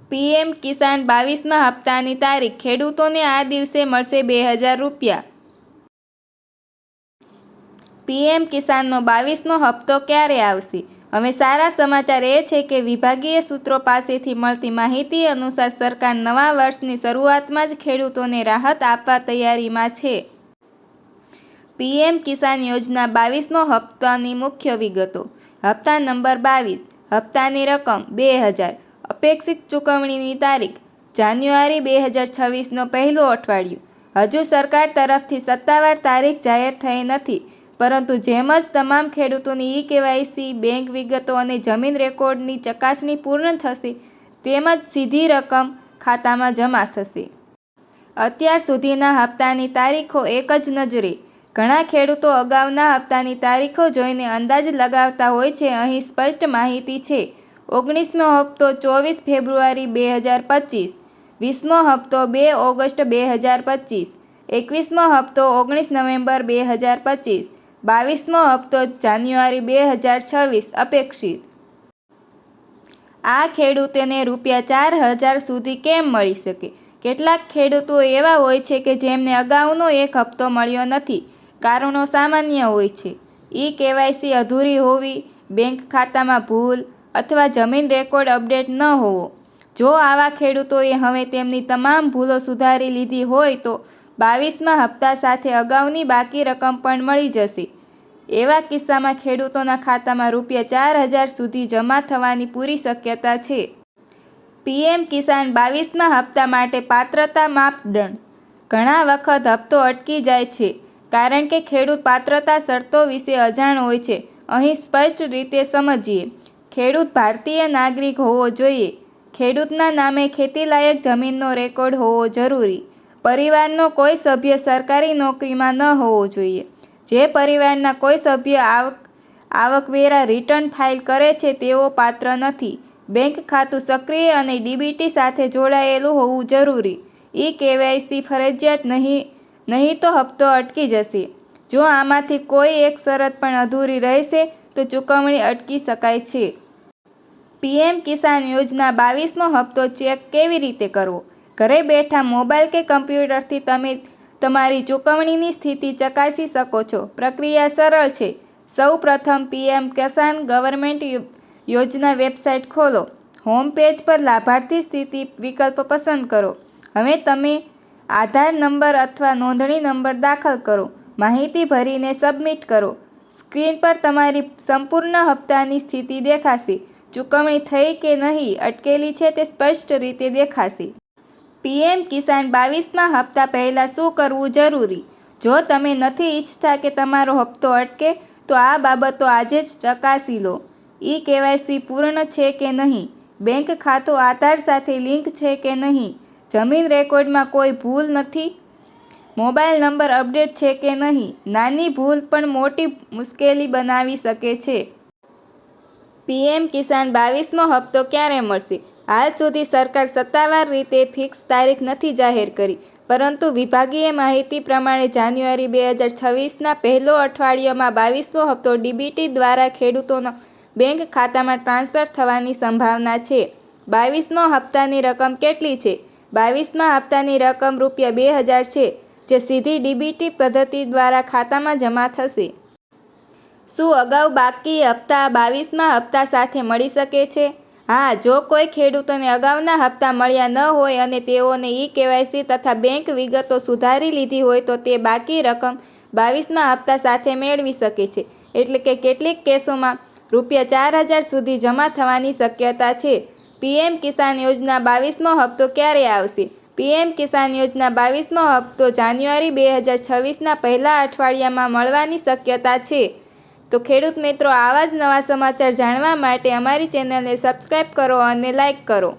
PM કિસાન 22મા હપ્તાની તારીખ, ખેડૂતોને આ દિવસે મળશે 2000 રૂપિયા। પીએમ કિસાનનો 22મો હપ્તો ક્યારે આવશે? હવે સારા સમાચાર એ છે કે વિભાગીય સૂત્રો પાસેથી મળતી માહિતી અનુસાર સરકાર નવા વર્ષની શરૂઆતમાં જ ખેડૂતોને રાહત આપવા તૈયારીમાં છે। પીએમ કિસાન યોજના 22મો હપ્તાની મુખ્ય વિગતો। હપ્તા નંબર 22, હપ્તાની રકમ 2000, અપેક્ષિત ચૂકવણીની તારીખ જાન્યુઆરી 2026નો પહેલું અઠવાડિયું। હજુ સરકાર તરફથી સત્તાવાર તારીખ જાહેર થઈ નથી, પરંતુ જેમ જ તમામ ખેડૂતોની ઈ-કેવાયસી, બેંક વિગતો અને જમીન રેકોર્ડની ચકાસણી પૂર્ણ થશે, તેમ જ સીધી રકમ ખાતામાં જમા થશે। અત્યાર સુધીના હપ્તાની તારીખો એક જ નજરે। ઘણા ખેડૂતો અગાઉના હપ્તાની તારીખો જોઈને અંદાજ લગાવતા હોય છે। અહીં સ્પષ્ટ માહિતી છે। 19મો હપ્તો 24 ફેબ્રુઆરી 2025, 20મો હપ્તો 2 ઓગસ્ટ 2025, 21મો હપ્તો 19 નવેમ્બર 2025, 22મો હપ્તો જાન્યુઆરી 2026 અપેક્ષિત। આ ખેડૂતોને રૂ4000 સુધી કેમ મળી શકે? કેટલાક ખેડૂતો એવા હોય છે કે જેમને અગાઉનો એક હપ્તો મળ્યો નથી। કારણો સામાન્ય હોય છે। ઈ-કેવાયસી અધૂરી હોવી, બેંક ખાતામાં ભૂલ અથવા જમીન રેકોર્ડ અપડેટ ન હોવો। જો આવા ખેડૂતોએ હવે તેમની તમામ ભૂલો સુધારી લીધી હોય તો 22મા હપ્તા સાથે અગાઉની બાકી રકમ પણ મળી જશે। એવા કિસ્સામાં ખેડૂતોના ખાતામાં રૂ4000 સુધી જમા થવાની પૂરી શક્યતા છે। પીએમ કિસાન 22મા હપ્તા માટે પાત્રતા માપદંડ। ઘણા વખત હપ્તો અટકી જાય છે કારણ કે ખેડૂત પાત્રતા શરતો વિશે અજાણ હોય છે। અહીં સ્પષ્ટ રીતે સમજીએ। ખેડૂત ભારતીય નાગરિક હોવો જોઈએ। ખેડૂતના નામે ખેતીલાયક જમીનનો રેકોર્ડ હોવો જરૂરી। પરિવારનો કોઈ સભ્ય સરકારી નોકરીમાં ન હોવો જોઈએ। જે પરિવારના કોઈ સભ્ય આવકવેરા રિટર્ન ફાઇલ કરે છે તેઓ પાત્ર નથી। બેંક ખાતું સક્રિય અને ડીબીટી સાથે જોડાયેલું હોવું જરૂરી। ઈ-કેવાયસી ફરજિયાત નહીં તો હપ્તો અટકી જશે। જો આમાંથી કોઈ એક શરત પણ અધૂરી રહેશે તો ચૂકવણી અટકી શકાય છે। પીએમ કિસાન યોજના 22મો હપ્તો ચેક કેવી રીતે કરવો? ઘરે બેઠા મોબાઈલ કે કમ્પ્યુટરથી તમે તમારી ચૂકવણીની સ્થિતિ ચકાસી શકો છો। પ્રક્રિયા સરળ છે। સૌ પ્રથમ પીએમ કિસાન ગવર્મેન્ટ યોજના વેબસાઇટ ખોલો। હોમ પેજ પર લાભાર્થી સ્થિતિ વિકલ્પ પસંદ કરો। હવે તમે આધાર નંબર અથવા નોંધણી નંબર દાખલ કરો। માહિતી ભરીને સબમિટ કરો। સ્ક્રીન પર તમારી સંપૂર્ણ હપ્તાની સ્થિતિ દેખાશે। ચૂકવણી થઈ કે નહીં, અટકેલી છે તે સ્પષ્ટ રીતે દેખાશે। પીએમ કિસાન 22મા હપ્તા પહેલાં શું કરવું જરૂરી? જો તમે નથી ઈચ્છતા કે તમારો હપ્તો અટકે તો આ બાબતો આજે જ ચકાસી લો। ઈ-કેવાયસી પૂર્ણ છે કે નહીં? બેંક ખાતું આધાર સાથે લિંક છે કે નહીં? જમીન રેકોર્ડમાં કોઈ ભૂલ નથી? મોબાઈલ નંબર અપડેટ છે કે નહીં? નાની ભૂલ પણ મોટી મુશ્કેલી બનાવી શકે છે। પીએમ કિસાન 22મો હપ્તો ક્યારે મળશે? હાલ સુધી સરકાર સત્તાવાર રીતે ફિક્સ તારીખ નથી જાહેર કરી, પરંતુ વિભાગીય માહિતી પ્રમાણે જાન્યુઆરી 2026ના પહેલો અઠવાડિયામાં 22મો હપ્તો ડીબીટી દ્વારા ખેડૂતોના બેંક ખાતામાં ટ્રાન્સફર થવાની સંભાવના છે। 22મો હપ્તાની રકમ કેટલી છે? 22મા હપ્તાની રકમ રૂ2000 છે, જે સીધી ડીબીટી પદ્ધતિ દ્વારા ખાતામાં જમા થશે। શું અગાઉ બાકી હપ્તા 22મા હપ્તા સાથે મળી શકે છે? હા, જો કોઈ ખેડૂતોને અગાઉના હપ્તા મળ્યા ન હોય અને તેઓને ઈ-કેવાયસી તથા બેંક વિગતો સુધારી લીધી હોય તો તે બાકી રકમ 22મા હપ્તા સાથે મેળવી શકે છે। એટલે કે કેટલીક કેસોમાં રૂ4000 સુધી જમા થવાની શક્યતા છે। પીએમ કિસાન યોજના 22મો હપ્તો ક્યારે આવશે? પીએમ કિસાન યોજના 22મો હપ્તો જાન્યુઆરી 2026ના પહેલા અઠવાડિયામાં મળવાની શક્યતા છે। તો ખેડૂત મિત્રો, આવા જ નવા સમાચાર જાણવા માટે અમારી ચેનલને સબસ્ક્રાઇબ કરો અને લાઇક કરો।